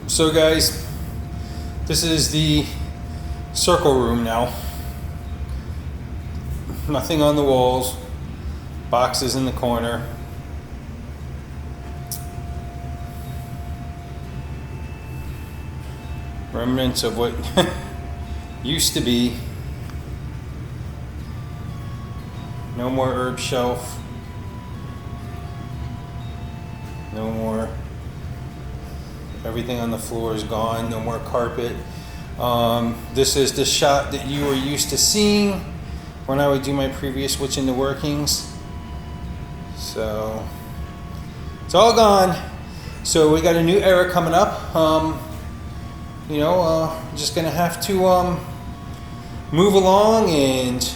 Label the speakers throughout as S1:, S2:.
S1: So guys, this is the circle room now. Nothing on the walls, boxes in the corner. Remnants of what used to be. No more herb shelf. No more. Everything on the floor is gone. No more carpet. This is the shot that you were used to seeing when I would do my previous Witch in the Workings. So it's all gone. So we got a new era coming up. Just gonna have to move along and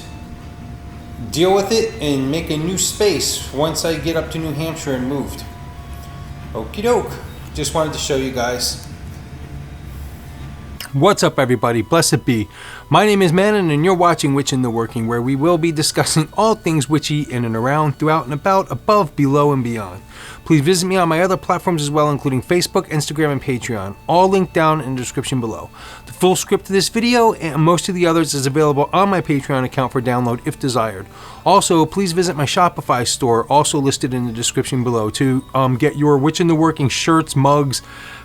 S1: deal with it and make a new space once I get up to New Hampshire and moved. Okie doke. Just wanted to show you guys. What's up, everybody? Blessed be. My name is Manon, and you're watching Witch in the Working, where we will be discussing all things witchy in and around, throughout and about, above, below, and beyond. Please visit me on my other platforms as well, including Facebook, Instagram, and Patreon, all linked down in the description below. The full script of this video and most of the others is available on my Patreon account for download if desired. Also, please visit my Shopify store, also listed in the description below, to get your Witch in the Working shirts, mugs,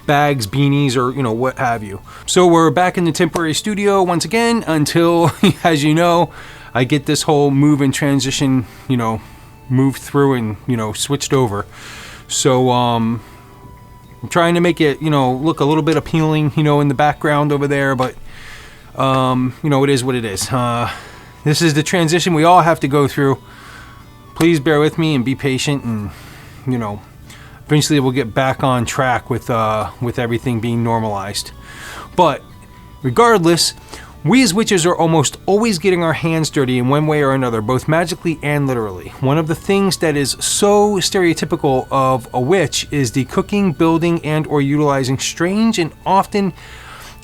S1: bags, beanies, or what have you. So we're back in the temporary studio once again until, as you know, I get this whole move and transition, moved through and switched over. So I'm trying to make it look a little bit appealing in the background over there, but it is what it is. This is the transition we all have to go through. Please bear with me and be patient, and eventually we'll get back on track with everything being normalized. But regardless, we as witches are almost always getting our hands dirty in one way or another, both magically and literally. One of the things that is so stereotypical of a witch is the cooking, building, and or utilizing strange and often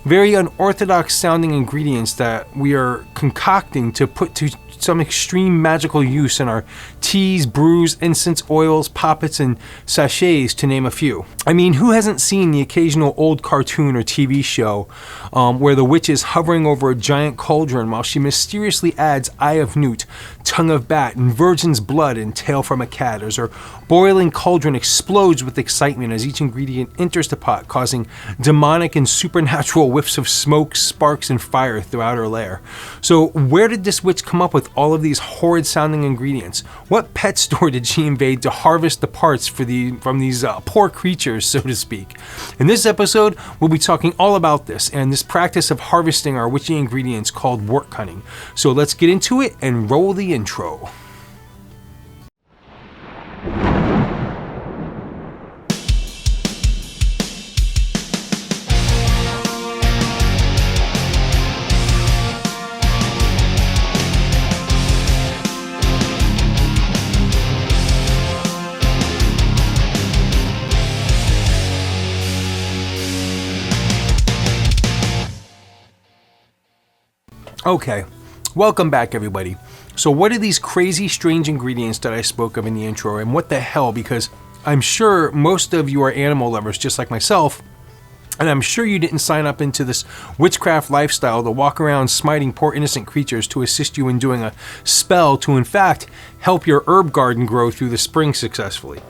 S1: very unorthodox sounding ingredients that we are concocting to put to some extreme magical use in our teas, brews, incense oils, poppets, and sachets, to name a few. I mean, who hasn't seen the occasional old cartoon or TV show where the witch is hovering over a giant cauldron while she mysteriously adds Eye of Newt, tongue of bat, and virgin's blood and tail from a cat, as her boiling cauldron explodes with excitement as each ingredient enters the pot, causing demonic and supernatural whiffs of smoke, sparks, and fire throughout her lair. So where did this witch come up with all of these horrid sounding ingredients? What pet store did she invade to harvest the parts from these poor creatures, so to speak? In this episode, we'll be talking all about this and this practice of harvesting our witchy ingredients called wortcunning. So let's get into it and roll the intro. Okay, welcome back, everybody. So what are these crazy, strange ingredients that I spoke of in the intro, and what the hell? Because I'm sure most of you are animal lovers just like myself, and I'm sure you didn't sign up into this witchcraft lifestyle to walk around smiting poor innocent creatures to assist you in doing a spell to, in fact, help your herb garden grow through the spring successfully.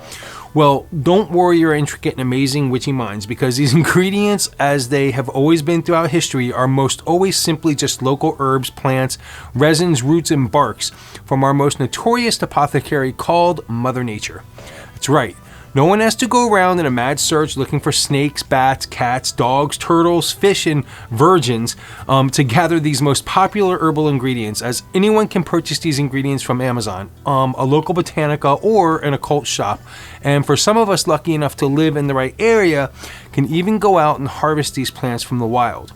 S1: Well, don't worry your intricate and amazing witchy minds, because these ingredients, as they have always been throughout history, are most always simply just local herbs, plants, resins, roots, and barks from our most notorious apothecary called Mother Nature. That's right. No one has to go around in a mad search looking for snakes, bats, cats, dogs, turtles, fish, and virgins to gather these most popular herbal ingredients, as anyone can purchase these ingredients from Amazon, a local botanica, or an occult shop. And for some of us lucky enough to live in the right area, can even go out and harvest these plants from the wild.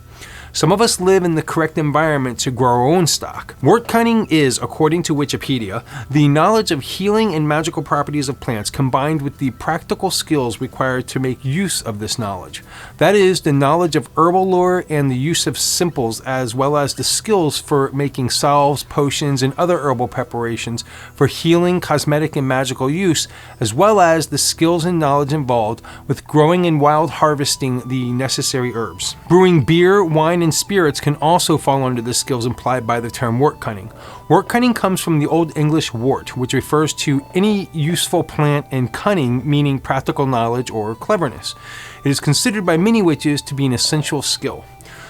S1: Some of us live in the correct environment to grow our own stock. Wortcunning is, according to Wikipedia, the knowledge of healing and magical properties of plants combined with the practical skills required to make use of this knowledge. That is, the knowledge of herbal lore and the use of simples, as well as the skills for making salves, potions, and other herbal preparations for healing, cosmetic, and magical use, as well as the skills and knowledge involved with growing and wild harvesting the necessary herbs. Brewing beer, wine, and spirits can also fall under the skills implied by the term wortcunning. Wortcunning comes from the Old English wort, which refers to any useful plant, and cunning meaning practical knowledge or cleverness. It is considered by many witches to be an essential skill.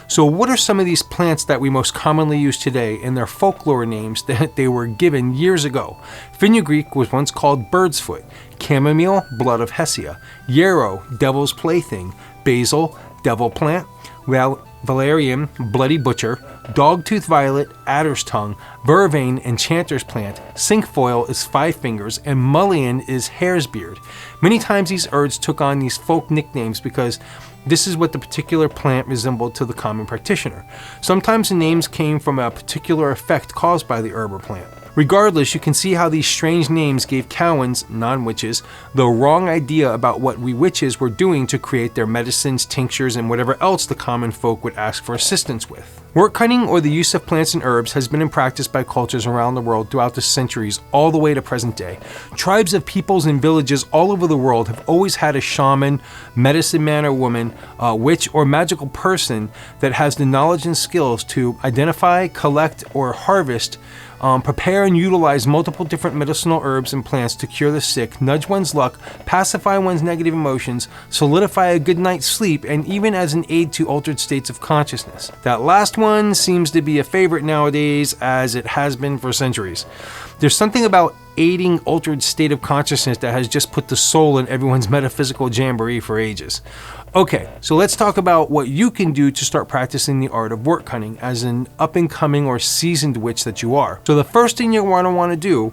S1: So what are some of these plants that we most commonly use today and their folklore names that they were given years ago? Fenugreek was once called bird's foot, chamomile, blood of Hesea, yarrow, devil's plaything, basil, devil plant, valerian, bloody butcher, dogtooth violet, adder's tongue, vervain, enchanter's plant, cinquefoil is five fingers, and mullein is hare's beard. Many times these herbs took on these folk nicknames because this is what the particular plant resembled to the common practitioner. Sometimes the names came from a particular effect caused by the herb or plant. Regardless, you can see how these strange names gave Cowans, non-witches, the wrong idea about what we witches were doing to create their medicines, tinctures, and whatever else the common folk would ask for assistance with. Wortcunning, or the use of plants and herbs, has been in practice by cultures around the world throughout the centuries, all the way to present day. Tribes of peoples and villages all over the world have always had a shaman, medicine man or woman, witch, or magical person that has the knowledge and skills to identify, collect, or harvest, prepare and utilize multiple different medicinal herbs and plants to cure the sick, nudge one's luck, pacify one's negative emotions, solidify a good night's sleep, and even as an aid to altered states of consciousness. That last one seems to be a favorite nowadays, as it has been for centuries. There's something about aiding altered state of consciousness that has just put the soul in everyone's metaphysical jamboree for ages. Okay, so let's talk about what you can do to start practicing the art of wortcunning as an up-and-coming or seasoned witch that you are. So the first thing you're going to want to do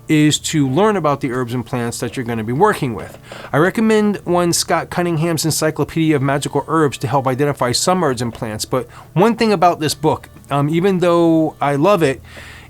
S1: is to learn about the herbs and plants that you're going to be working with. I recommend one Scott Cunningham's Encyclopedia of Magical Herbs to help identify some herbs and plants, but one thing about this book, even though I love it,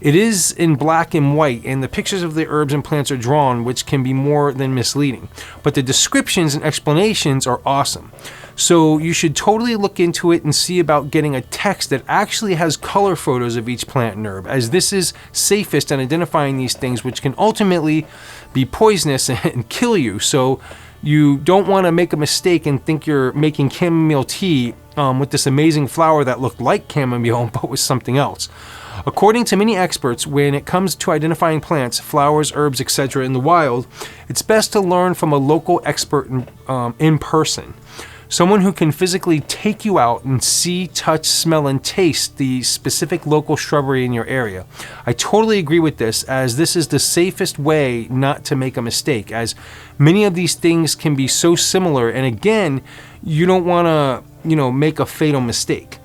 S1: it is in black and white, and the pictures of the herbs and plants are drawn, which can be more than misleading. But the descriptions and explanations are awesome. So you should totally look into it and see about getting a text that actually has color photos of each plant and herb, as this is safest in identifying these things, which can ultimately be poisonous and kill you. So you don't want to make a mistake and think you're making chamomile tea with this amazing flower that looked like chamomile but was something else. According to many experts, when it comes to identifying plants, flowers, herbs, etc. in the wild, it's best to learn from a local expert in person. Someone who can physically take you out and see, touch, smell, and taste the specific local shrubbery in your area. I totally agree with this, as this is the safest way not to make a mistake, as many of these things can be so similar, and again, you don't want to, make a fatal mistake.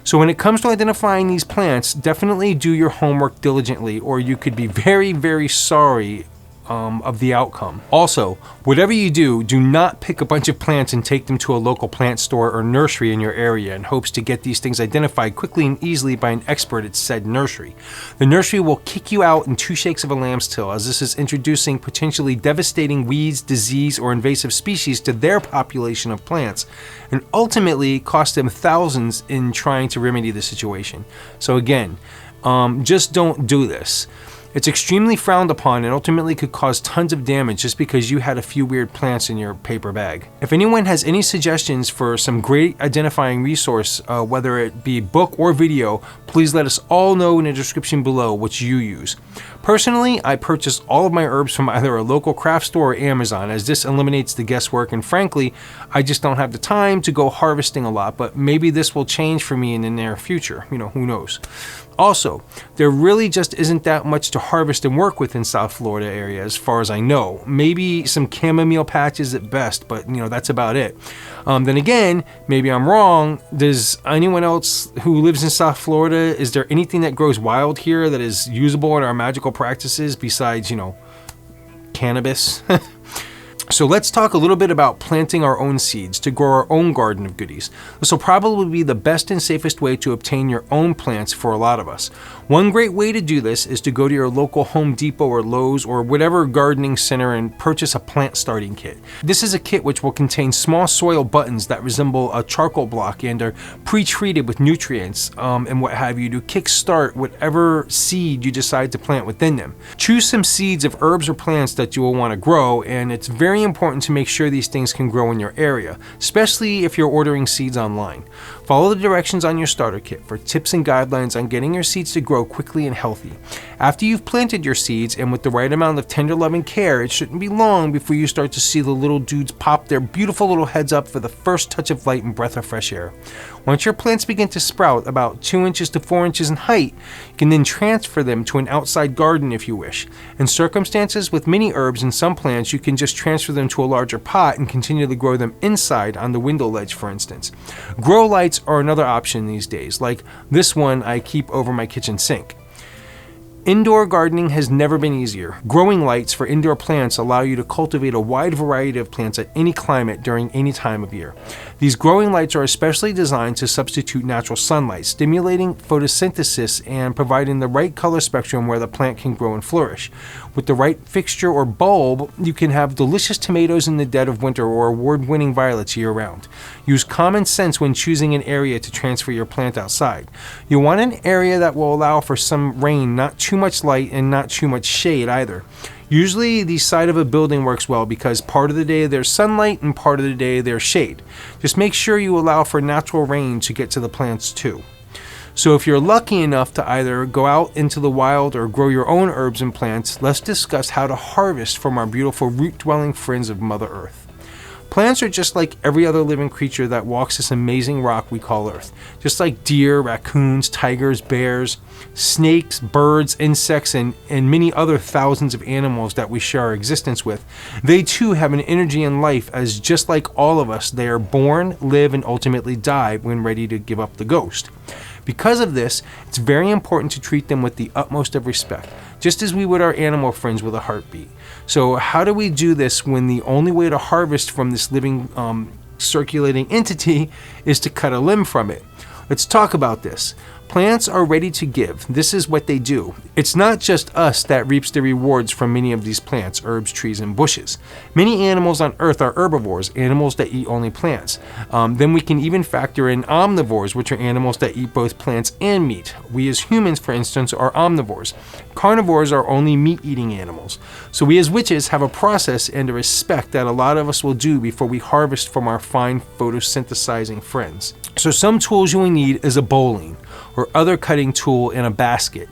S1: So when it comes to identifying these plants, definitely do your homework diligently, or you could be very, very sorry of the outcome. Also, whatever you do, do not pick a bunch of plants and take them to a local plant store or nursery in your area in hopes to get these things identified quickly and easily by an expert at said nursery. The nursery will kick you out in 2 shakes of a lamb's tail, as this is introducing potentially devastating weeds, disease, or invasive species to their population of plants, and ultimately cost them thousands in trying to remedy the situation. So again, just don't do this. It's extremely frowned upon and ultimately could cause tons of damage just because you had a few weird plants in your paper bag. If anyone has any suggestions for some great identifying resource, whether it be book or video, please let us all know in the description below what you use. Personally, I purchase all of my herbs from either a local craft store or Amazon, as this eliminates the guesswork, and frankly, I just don't have the time to go harvesting a lot, but maybe this will change for me in the near future. Who knows? Also, there really just isn't that much to harvest and work with in South Florida area as far as I know. Maybe some chamomile patches at best, but that's about it. Then again, maybe I'm wrong. Does anyone else who lives in South Florida, is there anything that grows wild here that is usable in our magical practices besides, cannabis? So let's talk a little bit about planting our own seeds to grow our own garden of goodies. This will probably be the best and safest way to obtain your own plants for a lot of us. One great way to do this is to go to your local Home Depot or Lowe's or whatever gardening center and purchase a plant starting kit. This is a kit which will contain small soil buttons that resemble a charcoal block and are pre-treated with nutrients and what have you to kickstart whatever seed you decide to plant within them. Choose some seeds of herbs or plants that you will want to grow, and it's very important to make sure these things can grow in your area, especially if you're ordering seeds online. Follow the directions on your starter kit for tips and guidelines on getting your seeds to grow quickly and healthy. After you've planted your seeds, and with the right amount of tender love and care, it shouldn't be long before you start to see the little dudes pop their beautiful little heads up for the first touch of light and breath of fresh air. Once your plants begin to sprout about 2 inches to 4 inches in height, you can then transfer them to an outside garden if you wish. In circumstances with many herbs and some plants, you can just transfer them to a larger pot and continue to grow them inside on the window ledge, for instance. Grow lights are another option these days, like this one I keep over my kitchen sink. Indoor gardening has never been easier. Growing lights for indoor plants allow you to cultivate a wide variety of plants at any climate during any time of year. These growing lights are especially designed to substitute natural sunlight, stimulating photosynthesis and providing the right color spectrum where the plant can grow and flourish. With the right fixture or bulb, you can have delicious tomatoes in the dead of winter or award-winning violets year-round. Use common sense when choosing an area to transfer your plant outside. You want an area that will allow for some rain, not too much light and not too much shade either. Usually the side of a building works well because part of the day there's sunlight and part of the day there's shade. Just make sure you allow for natural rain to get to the plants too. So if you're lucky enough to either go out into the wild or grow your own herbs and plants, let's discuss how to harvest from our beautiful root-dwelling friends of Mother Earth. Plants are just like every other living creature that walks this amazing rock we call Earth. Just like deer, raccoons, tigers, bears, snakes, birds, insects, and many other thousands of animals that we share our existence with, they too have an energy and life as just like all of us, they are born, live, and ultimately die when ready to give up the ghost. Because of this, it's very important to treat them with the utmost of respect, just as we would our animal friends with a heartbeat. So how do we do this when the only way to harvest from this living circulating entity is to cut a limb from it? Let's talk about this. Plants are ready to give. This is what they do. It's not just us that reaps the rewards from many of these plants, herbs, trees, and bushes. Many animals on Earth are herbivores, animals that eat only plants. Then we can even factor in omnivores, which are animals that eat both plants and meat. We as humans, for instance, are omnivores. Carnivores are only meat-eating animals. So we as witches have a process and a respect that a lot of us will do before we harvest from our fine photosynthesizing friends. So some tools you will need is a bowline or other cutting tool in a basket.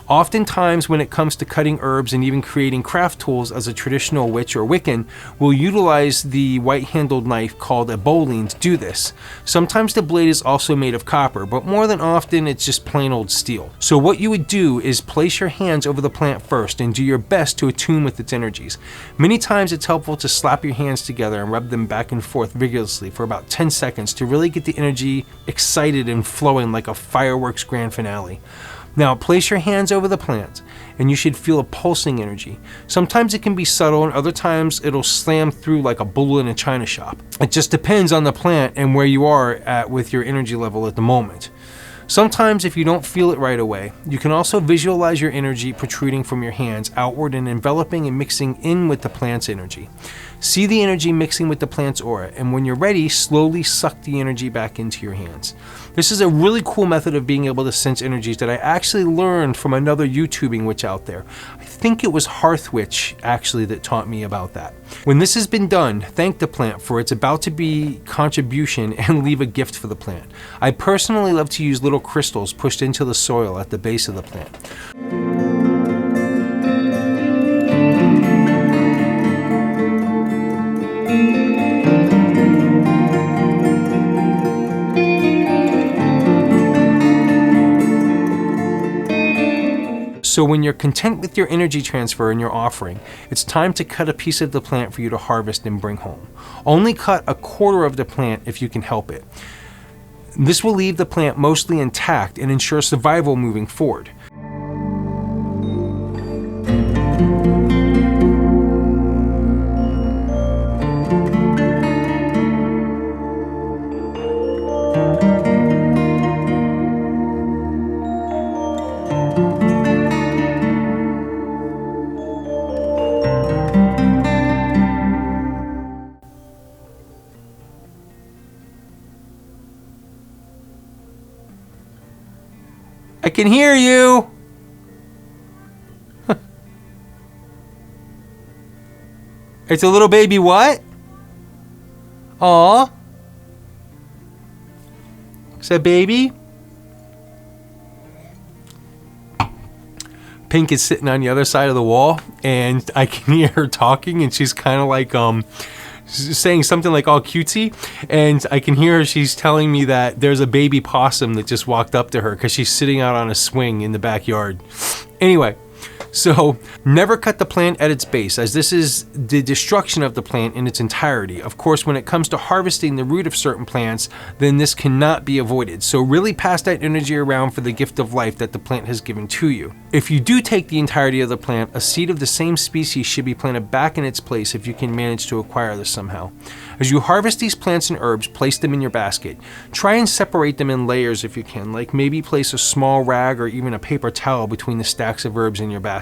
S1: Oftentimes when it comes to cutting herbs and even creating craft tools as a traditional witch or Wiccan, we'll utilize the white-handled knife called a bowline to do this. Sometimes the blade is also made of copper, but more than often it's just plain old steel. So what you would do is place your hands over the plant first and do your best to attune with its energies. Many times it's helpful to slap your hands together and rub them back and forth vigorously for about 10 seconds to really get the energy excited and flowing like a fireworks grand finale. Now place your hands over the plant and you should feel a pulsing energy. Sometimes it can be subtle and other times it'll slam through like a bull in a china shop. It just depends on the plant and where you are at with your energy level at the moment. Sometimes if you don't feel it right away, you can also visualize your energy protruding from your hands outward and enveloping and mixing in with the plant's energy. See the energy mixing with the plant's aura, and when you're ready, slowly suck the energy back into your hands. This is a really cool method of being able to sense energies that I actually learned from another YouTubing witch out there. I think it was Hearth Witch actually that taught me about that. When this has been done, thank the plant for its about to be contribution and leave a gift for the plant. I personally love to use little crystals pushed into the soil at the base of the plant. So when you're content with your energy transfer and your offering, it's time to cut a piece of the plant for you to harvest and bring home. Only cut a quarter of the plant if you can help it. This will leave the plant mostly intact and ensure survival moving forward. I can hear you. It's a little baby what? Aw. Is that baby? Pink is sitting on the other side of the wall, and I can hear her talking, and she's kind of like saying something like all cutesy, and I can hear her, she's telling me that there's a baby possum that just walked up to her because she's sitting out on a swing in the backyard. Anyway, so never cut the plant at its base, as this is the destruction of the plant in its entirety. Of course, when it comes to harvesting the root of certain plants, then this cannot be avoided. So really pass that energy around for the gift of life that the plant has given to you. If you do take the entirety of the plant, a seed of the same species should be planted back in its place if you can manage to acquire this somehow. As you harvest these plants and herbs, place them in your basket. Try and separate them in layers if you can, like maybe place a small rag or even a paper towel between the stacks of herbs in your basket.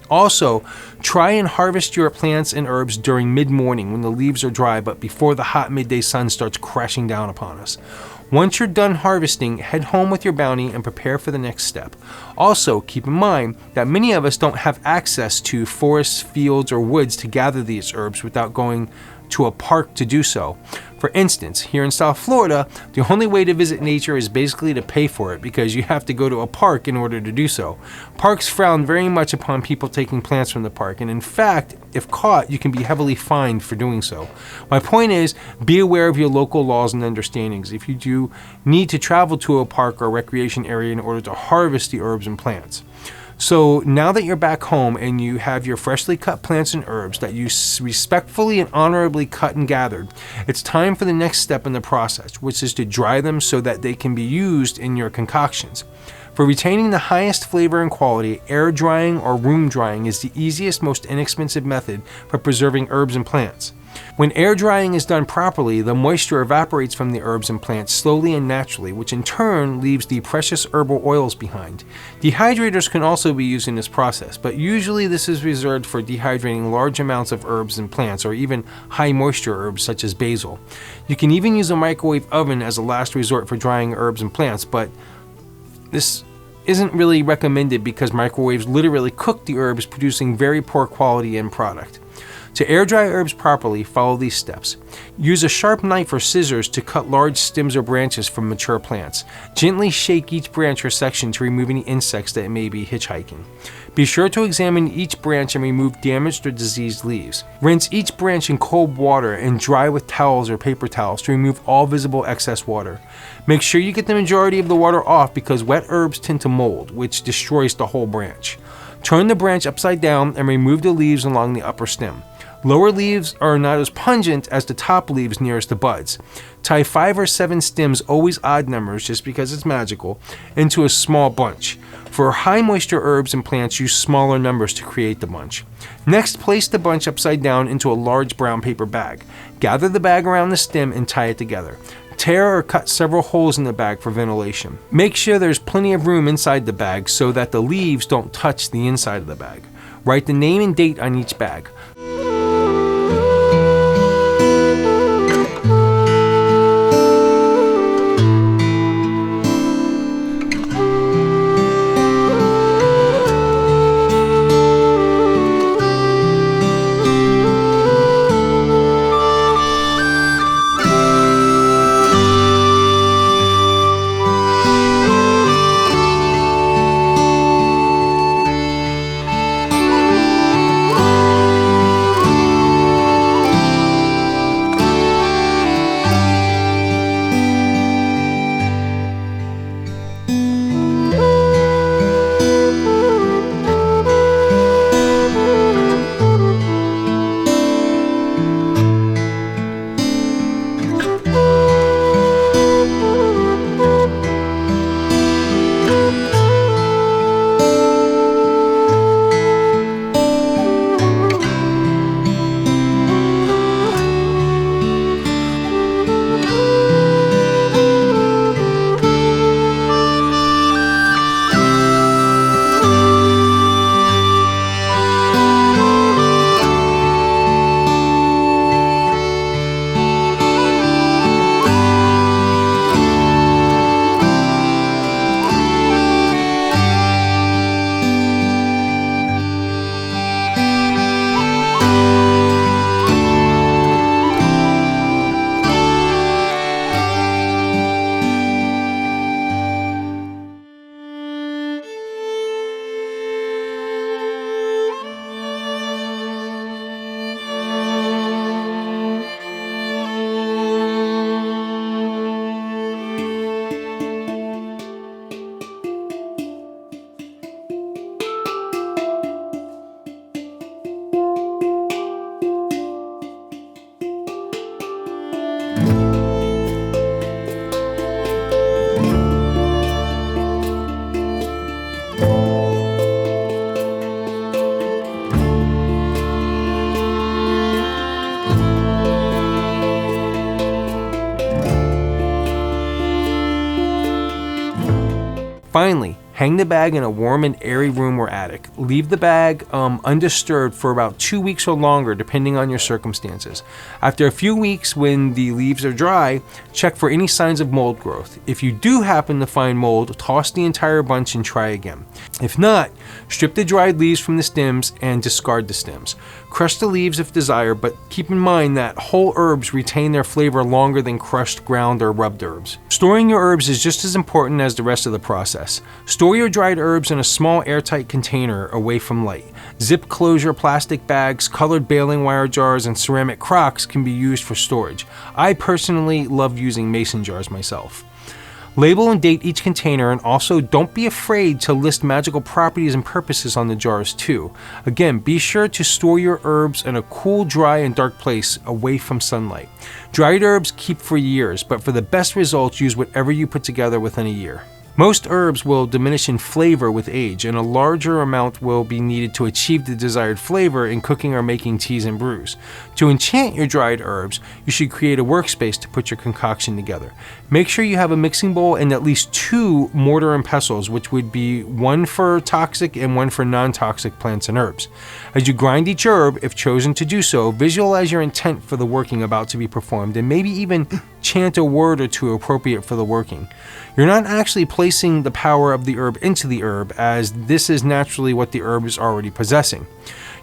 S1: Also, try and harvest your plants and herbs during mid-morning when the leaves are dry but before the hot midday sun starts crashing down upon us. Once you're done harvesting, head home with your bounty and prepare for the next step. Also, keep in mind that many of us don't have access to forests, fields, or woods to gather these herbs without going to a park to do so. For instance, here in South Florida, the only way to visit nature is basically to pay for it because you have to go to a park in order to do so. Parks frown very much upon people taking plants from the park, and in fact, if caught, you can be heavily fined for doing so. My point is, be aware of your local laws and understandings if you do need to travel to a park or recreation area in order to harvest the herbs and plants. So now that you're back home and you have your freshly cut plants and herbs that you respectfully and honorably cut and gathered, it's time for the next step in the process, which is to dry them so that they can be used in your concoctions. For retaining the highest flavor and quality, air drying or room drying is the easiest, most inexpensive method for preserving herbs and plants. When air drying is done properly, the moisture evaporates from the herbs and plants slowly and naturally, which in turn leaves the precious herbal oils behind. Dehydrators can also be used in this process, but usually this is reserved for dehydrating large amounts of herbs and plants, or even high moisture herbs such as basil. You can even use a microwave oven as a last resort for drying herbs and plants, but this isn't really recommended because microwaves literally cook the herbs, producing very poor quality end product. To air dry herbs properly, follow these steps. Use a sharp knife or scissors to cut large stems or branches from mature plants. Gently shake each branch or section to remove any insects that may be hitchhiking. Be sure to examine each branch and remove damaged or diseased leaves. Rinse each branch in cold water and dry with towels or paper towels to remove all visible excess water. Make sure you get the majority of the water off because wet herbs tend to mold, which destroys the whole branch. Turn the branch upside down and remove the leaves along the upper stem. Lower leaves are not as pungent as the top leaves nearest the buds. Tie 5 or 7 stems, always odd numbers just because it's magical, into a small bunch. For high moisture herbs and plants, use smaller numbers to create the bunch. Next, place the bunch upside down into a large brown paper bag. Gather the bag around the stem and tie it together. Tear or cut several holes in the bag for ventilation. Make sure there's plenty of room inside the bag so that the leaves don't touch the inside of the bag. Write the name and date on each bag. Finally, hang the bag in a warm and airy room or attic. Leave the bag undisturbed for about 2 weeks or longer, depending on your circumstances. After a few weeks, when the leaves are dry, check for any signs of mold growth. If you do happen to find mold, toss the entire bunch and try again. If not, strip the dried leaves from the stems and discard the stems. Crush the leaves if desired, but keep in mind that whole herbs retain their flavor longer than crushed, ground, or rubbed herbs. Storing your herbs is just as important as the rest of the process. Store your dried herbs in a small airtight container away from light. Zip closure plastic bags, colored baling wire jars, and ceramic crocks can be used for storage. I personally love using mason jars myself. Label and date each container, and also don't be afraid to list magical properties and purposes on the jars too. Again, be sure to store your herbs in a cool, dry, and dark place away from sunlight. Dried herbs keep for years, but for the best results, use whatever you put together within a year. Most herbs will diminish in flavor with age, and a larger amount will be needed to achieve the desired flavor in cooking or making teas and brews. To enchant your dried herbs, you should create a workspace to put your concoction together. Make sure you have a mixing bowl and at least 2 mortar and pestles, which would be one for toxic and one for non-toxic plants and herbs. As you grind each herb, if chosen to do so, visualize your intent for the working about to be performed, and maybe even chant a word or two appropriate for the working. You're not actually placing the power of the herb into the herb, as this is naturally what the herb is already possessing.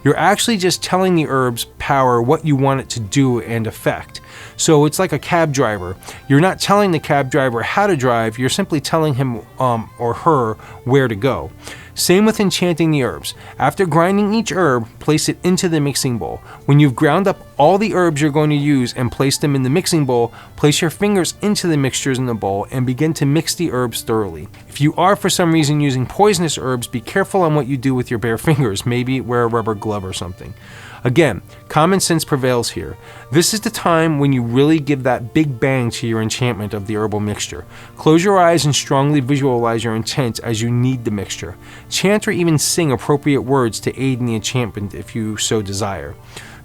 S1: You're actually just telling the herb's power what you want it to do and affect. So it's like a cab driver. You're not telling the cab driver how to drive, you're simply telling him or her where to go. Same with enchanting the herbs. After grinding each herb, place it into the mixing bowl. When you've ground up all the herbs you're going to use and place them in the mixing bowl, place your fingers into the mixtures in the bowl and begin to mix the herbs thoroughly. If you are for some reason using poisonous herbs, be careful on what you do with your bare fingers. Maybe wear a rubber glove or something. Again, common sense prevails here. This is the time when you really give that big bang to your enchantment of the herbal mixture. Close your eyes and strongly visualize your intent as you knead the mixture. Chant or even sing appropriate words to aid in the enchantment if you so desire.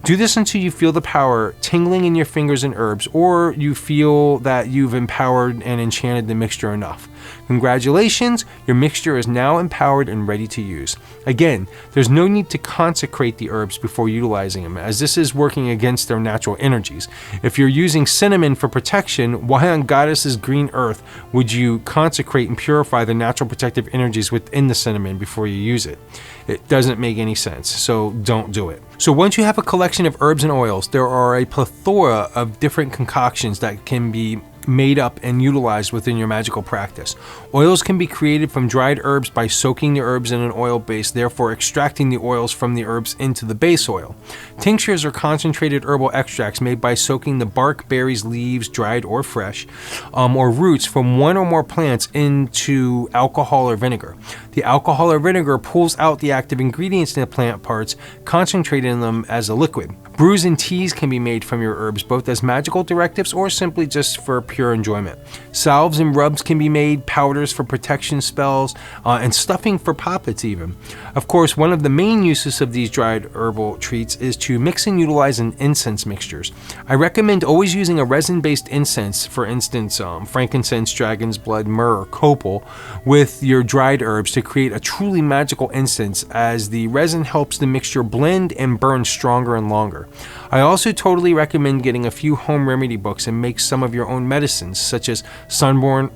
S1: Do this until you feel the power tingling in your fingers and herbs, or you feel that you've empowered and enchanted the mixture enough. Congratulations, your mixture is now empowered and ready to use. Again, there's no need to consecrate the herbs before utilizing them, as this is working against their natural energies. If you're using cinnamon for protection, why on Goddess's green earth would you consecrate and purify the natural protective energies within the cinnamon before you use it? It doesn't make any sense, so don't do it. So once you have a collection of herbs and oils, there are a plethora of different concoctions that can be made up and utilized within your magical practice. Oils can be created from dried herbs by soaking the herbs in an oil base, therefore extracting the oils from the herbs into the base oil. Tinctures are concentrated herbal extracts made by soaking the bark, berries, leaves, dried or fresh, or roots from one or more plants into alcohol or vinegar. The alcohol or vinegar pulls out the active ingredients in the plant parts, concentrating them as a liquid. Brews and teas can be made from your herbs, both as magical directives or simply just for pure enjoyment. Salves and rubs can be made, powders for protection spells, and stuffing for poppets even. Of course, one of the main uses of these dried herbal treats is to mix and utilize in incense mixtures. I recommend always using a resin-based incense, for instance, frankincense, dragon's blood, myrrh, or copal, with your dried herbs to create a truly magical incense, as the resin helps the mixture blend and burn stronger and longer. I also totally recommend getting a few home remedy books and make some of your own medicines, such as sunburn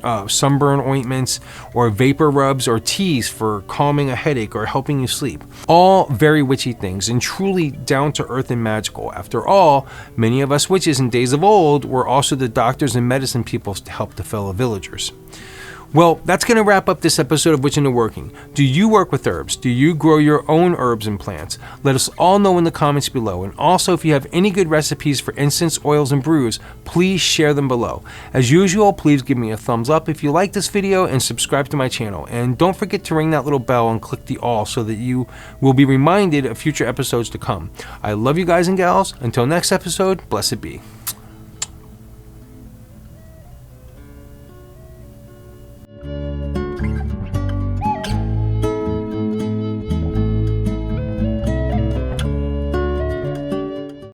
S1: ointments or vapor rubs or teas for calming a headache or helping you sleep. All very witchy things and truly down to earth and magical. After all, many of us witches in days of old were also the doctors and medicine people to help the fellow villagers. Well, that's going to wrap up this episode of Witching and Working. Do you work with herbs? Do you grow your own herbs and plants? Let us all know in the comments below. And also, if you have any good recipes for incense, oils, and brews, please share them below. As usual, please give me a thumbs up if you like this video and subscribe to my channel. And don't forget to ring that little bell and click the all so that you will be reminded of future episodes to come. I love you guys and gals. Until next episode, blessed be.